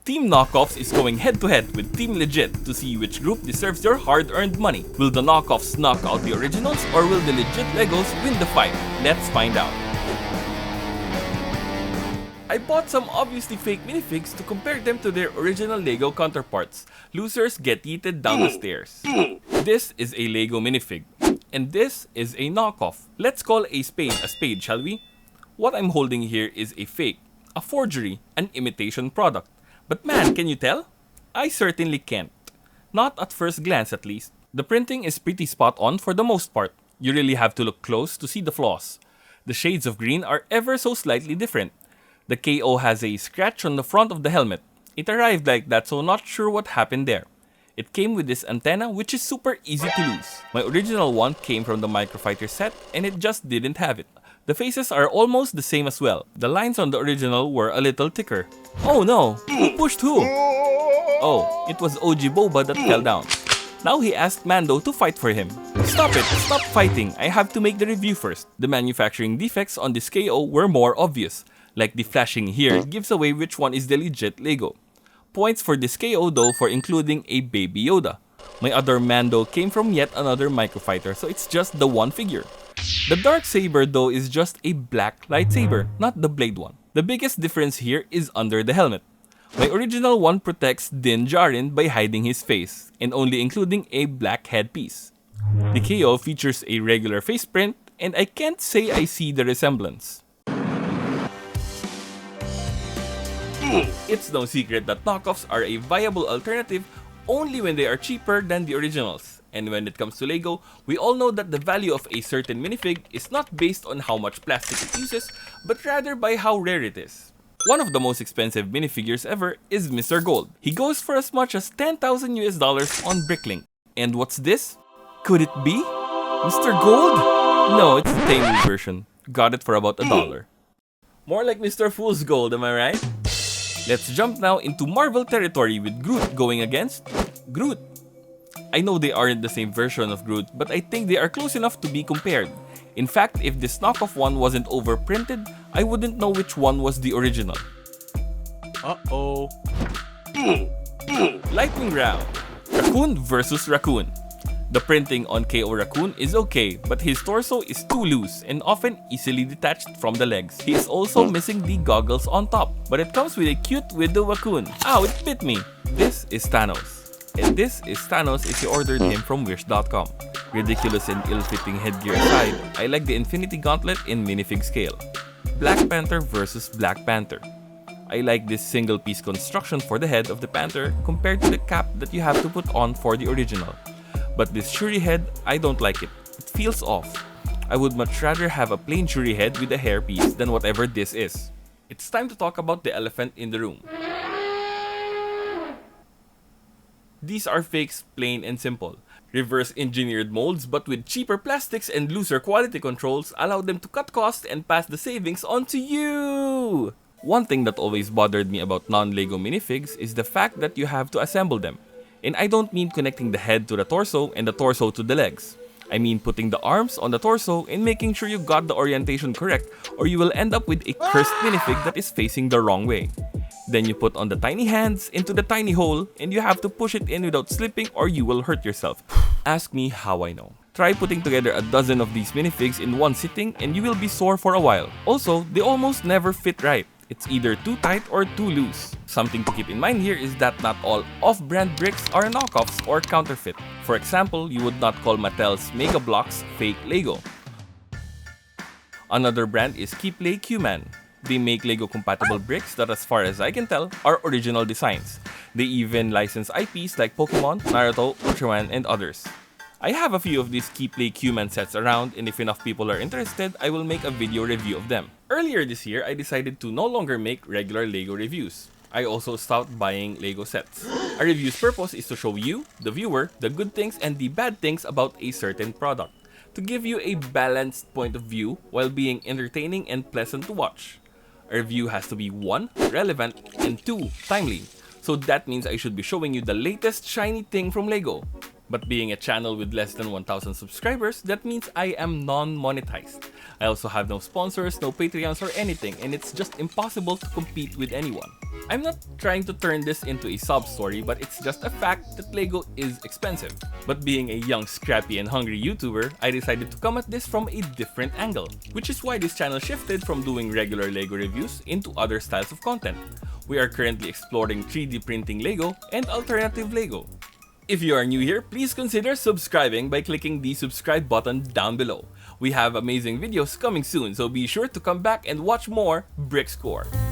Team Knockoffs is going head-to-head with Team Legit to see which group deserves your hard-earned money. Will the Knockoffs knock out the originals or will the legit Legos win the fight? Let's find out. I bought some obviously fake minifigs to compare them to their original Lego counterparts. Losers get yeeted down the stairs. This is a Lego minifig, and this is a knockoff. Let's call a spade, shall we? What I'm holding here is a fake, a forgery, an imitation product. But man, can you tell? I certainly can't. Not at first glance at least. The printing is pretty spot on for the most part. You really have to look close to see the flaws. The shades of green are ever so slightly different. The KO has a scratch on the front of the helmet. It arrived like that, so not sure what happened there. It came with this antenna, which is super easy to lose. My original one came from the Microfighter set, and it just didn't have it. The faces are almost the same as well. The lines on the original were a little thicker. Oh no! Who pushed who? Oh, it was OG Boba that fell down. Now he asked Mando to fight for him. Stop it! Stop fighting! I have to make the review first. The manufacturing defects on this KO were more obvious. Like the flashing here gives away which one is the legit Lego. Points for this KO though for including a Baby Yoda. My other Mando came from yet another Microfighter, so it's just the one figure. The dark saber though is just a black lightsaber, not the blade one. The biggest difference here is under the helmet. My original one protects Din Djarin by hiding his face and only including a black headpiece. The KO features a regular face print and I can't say I see the resemblance. It's no secret that knockoffs are a viable alternative only when they are cheaper than the originals. And when it comes to Lego, we all know that the value of a certain minifig is not based on how much plastic it uses, but rather by how rare it is. One of the most expensive minifigures ever is Mr. Gold. He goes for as much as $10,000 US on Bricklink. And what's this? Could it be Mr. Gold? No, it's the tame version. Got it for about $1. More like Mr. Fool's Gold, am I right? Let's jump now into Marvel territory with Groot going against Groot. I know they aren't the same version of Groot, but I think they are close enough to be compared. In fact, if this knockoff one wasn't overprinted, I wouldn't know which one was the original. Uh-oh. Lightning round. Raccoon versus Raccoon. The printing on KO Raccoon is okay, but his torso is too loose and often easily detached from the legs. He is also missing the goggles on top, but it comes with a cute Widow Raccoon. Ow, it bit me! This is Thanos. And this is Thanos if you ordered him from Wish.com. Ridiculous and ill-fitting headgear aside, I like the Infinity Gauntlet in minifig scale. Black Panther versus Black Panther. I like this single-piece construction for the head of the Panther compared to the cap that you have to put on for the original. But this Shuri head, I don't like it. It feels off. I would much rather have a plain Shuri head with a hairpiece than whatever this is. It's time to talk about the elephant in the room. These are fakes, plain and simple. Reverse engineered molds but with cheaper plastics and looser quality controls allow them to cut costs and pass the savings on to you! One thing that always bothered me about non-Lego minifigs is the fact that you have to assemble them. And I don't mean connecting the head to the torso and the torso to the legs. I mean putting the arms on the torso and making sure you got the orientation correct or you will end up with a cursed minifig that is facing the wrong way. Then you put on the tiny hands into the tiny hole and you have to push it in without slipping or you will hurt yourself. Ask me how I know. Try putting together a dozen of these minifigs in one sitting and you will be sore for a while. Also, they almost never fit right. It's either too tight or too loose. Something to keep in mind here is that not all off-brand bricks are knockoffs or counterfeit. For example, you would not call Mattel's Mega Bloks fake Lego. Another brand is Keyplay Q-Man. They make Lego-compatible bricks that, as far as I can tell, are original designs. They even license IPs like Pokemon, Naruto, Ultraman, and others. I have a few of these Keyplay Q-Man sets around, and if enough people are interested, I will make a video review of them. Earlier this year, I decided to no longer make regular Lego reviews. I also stopped buying Lego sets. A review's purpose is to show you, the viewer, the good things and the bad things about a certain product. To give you a balanced point of view while being entertaining and pleasant to watch. A review has to be 1. Relevant, and 2. Timely. So that means I should be showing you the latest shiny thing from Lego. But being a channel with less than 1,000 subscribers, that means I am non-monetized. I also have no sponsors, no Patreons or anything, and it's just impossible to compete with anyone. I'm not trying to turn this into a sob story, but it's just a fact that Lego is expensive. But being a young, scrappy, and hungry YouTuber, I decided to come at this from a different angle, which is why this channel shifted from doing regular Lego reviews into other styles of content. We are currently exploring 3D printing Lego and alternative Lego. If you are new here, please consider subscribing by clicking the subscribe button down below. We have amazing videos coming soon, so be sure to come back and watch more BrickScore.